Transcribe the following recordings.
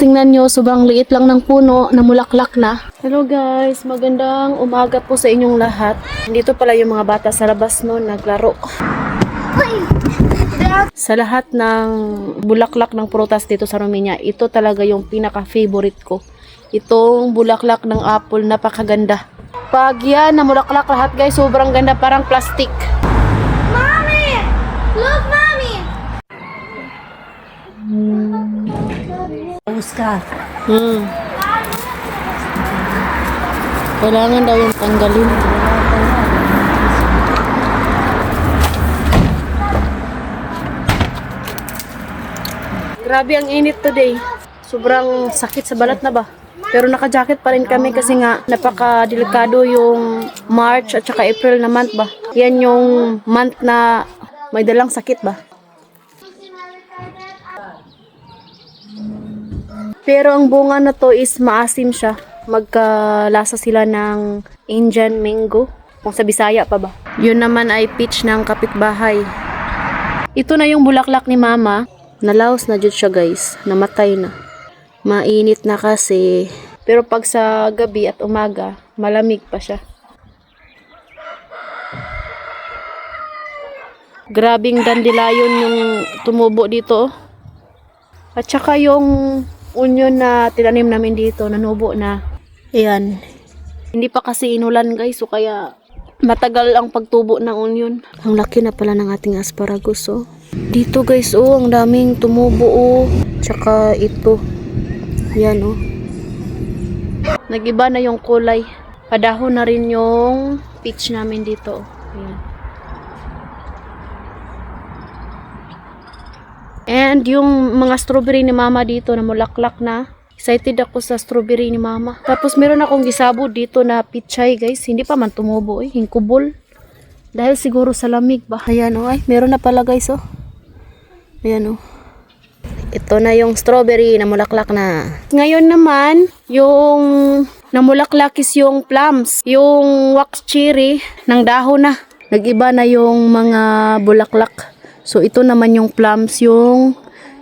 Tingnan nyo, sobrang liit lang ng puno, namulaklak na. Hello guys, magandang umaga po sa inyong lahat. Dito pala yung mga bata sa labas no, naglaro. Sa lahat ng bulaklak ng prutas dito sa Romania, ito talaga yung pinaka-favorite ko. Itong bulaklak ng apple, napakaganda. Pag yan, namulaklak lahat guys, sobrang ganda, parang plastic. Mommy! Look, Mommy! Oscar. Kailangan daw yung tanggalin. Grabe ang init today. Sobrang sakit sa balat na ba? Pero naka-jacket pa rin kami kasi nga napaka-delikado yung March at saka April na month ba. Yan yung month na may dalang sakit ba. Pero ang bunga na to is maasim siya. Magkalasa sila ng Indian mango. Kung sa Bisaya pa ba. Yun naman ay peach ng kapitbahay. Ito na yung bulaklak ni Mama. Nalaos na dyan siya guys. Namatay na. Mainit na kasi. Pero pag sa gabi at umaga, malamig pa siya. Grabing dandelion yung tumubo dito. At saka yung onion na tinanim namin dito, nanubo na. Ayan. Hindi pa kasi inulan guys, so kaya matagal ang pagtubo ng onion. Ang laki na pala ng ating asparagus, oh. Dito guys, oh, ang daming tumubo, oh. Tsaka ito. Ayan, oh. Nag-iba na yung kulay. Padahon na rin yung peach namin dito, oh. Ayan. And yung mga strawberry ni Mama dito na mulaklak na. Excited ako sa strawberry ni Mama. Tapos meron akong gisabo dito na pichay guys. Hindi pa man tumubo eh. Hingkubol. Dahil siguro sa lamig ba. Ayan oh. Ay, meron na pala guys oh. Ayan oh. Ito na yung strawberry na mulaklak na. Ngayon naman, yung namulaklak is yung plums. Yung wax cherry ng dahon na. Nag-iba na yung mga bulaklak. So, ito naman yung plums yung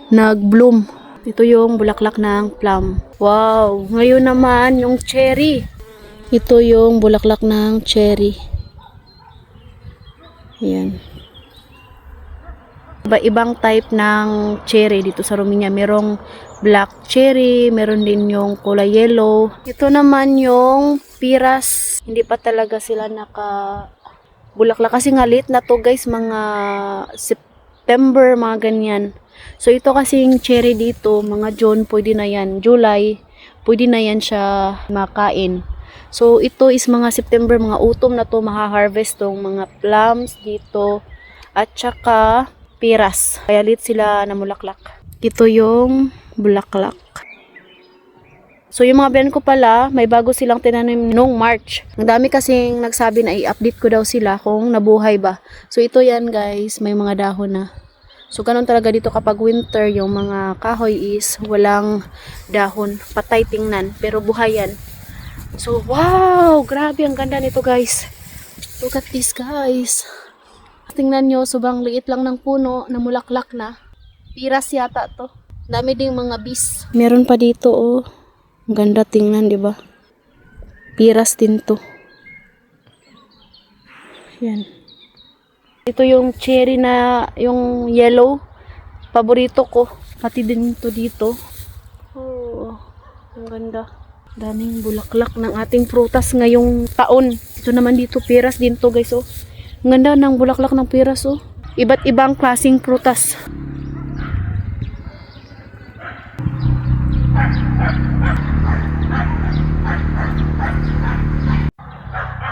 nag-bloom. Ito yung bulaklak ng plum. Wow! Ngayon naman, yung cherry. Ito yung bulaklak ng cherry. Ayan. Iba-ibang type ng cherry dito sa Romania. Merong black cherry, meron din yung kulay yellow. Ito naman yung piras. Hindi pa talaga sila bulaklak kasi nga late na to guys, mga September, mga ganyan. So ito kasing cherry dito, mga June pwede na yan, July pwede na yan siya makain. So ito is mga September, mga autumn na to maha-harvest tong mga plums dito at saka piras. Kaya late sila na mulaklak. Ito yung bulaklak. So yung mga friend ko pala, may bago silang tinanim noong March. Ang dami kasing nagsabi na i-update ko daw sila kung nabuhay ba. So ito yan guys, may mga dahon na. So ganun talaga dito kapag winter, yung mga kahoy is walang dahon, patay tingnan, pero buhay yan. So wow, grabe ang ganda nito guys. Look at this guys. Tingnan nyo, sobrang liit lang ng puno, namulaklak na. Piras yata to. Dami ding mga bees. Meron pa dito oh. Ang ganda tingnan, di ba? Piras din to. Yan. Ito yung cherry na, yung yellow. Paborito ko. Pati din to dito. Oh, ang ganda. Daming bulaklak ng ating prutas ngayong taon. Ito naman dito, piras din to guys, oh. Ang ganda ng bulaklak ng piras, oh. Iba't ibang klaseng prutas.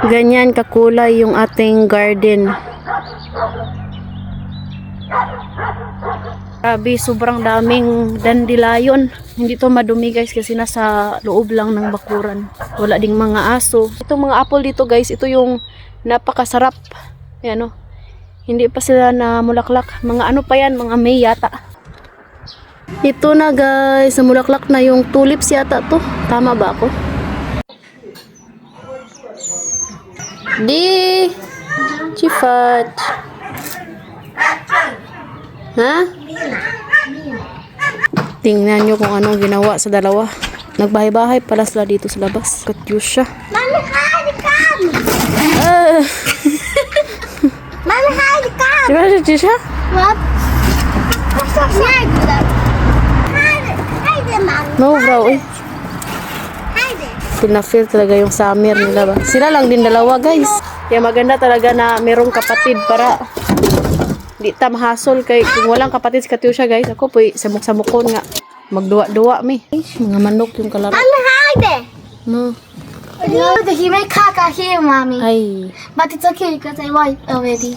Ganyan kakulay yung ating garden. Grabe, sobrang daming dandelion. Hindi to madumi guys kasi nasa loob lang ng bakuran. Wala ding mga aso. Itong mga apple dito guys, ito yung napakasarap. Ayan oh. Hindi pa sila na mulaklak. Mga ano pa yan, mga May yata. Ito na guys, namulaklak na yung tulips yata to. Tama ba ako? Di Chifat. Ha? Tingnan nyo kung anong ginawa sa dalawa. Nagbahay-bahay pala sila dito sa labas. Katyusha. Mommy, hide, come! Ah! Mommy, hide, come! Diba si Katyusha? What? Hide them. Hide them, Mommy. No, bro. Eh. Hide it. Pina-feel talaga yung summer nila ba. Sila lang din dalawa, guys. Kaya maganda talaga na merong kapatid para di ta mahasol kay kung walang kapatid si Katyusha, guys. Ako po samok-samokon nga. Magduwa-duwa mi. Mga manok yung kalaro. Mommy, hide it. No. No, he may caca here, Mommy. Ay, But it's okay because I wiped already.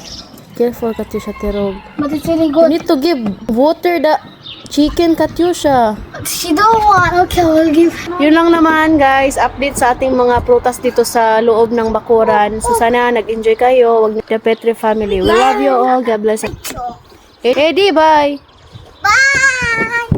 careful Katyusha Tirog. But it's really You good. need to give water the chicken, Katyusha. She don't want. Okay, I'll give. Yun lang naman, guys. Update sa ating mga prutas dito sa loob ng bakuran. So sana nag-enjoy kayo. Wag niyo Petri family. We love you all. God bless. Eddie, bye. Bye.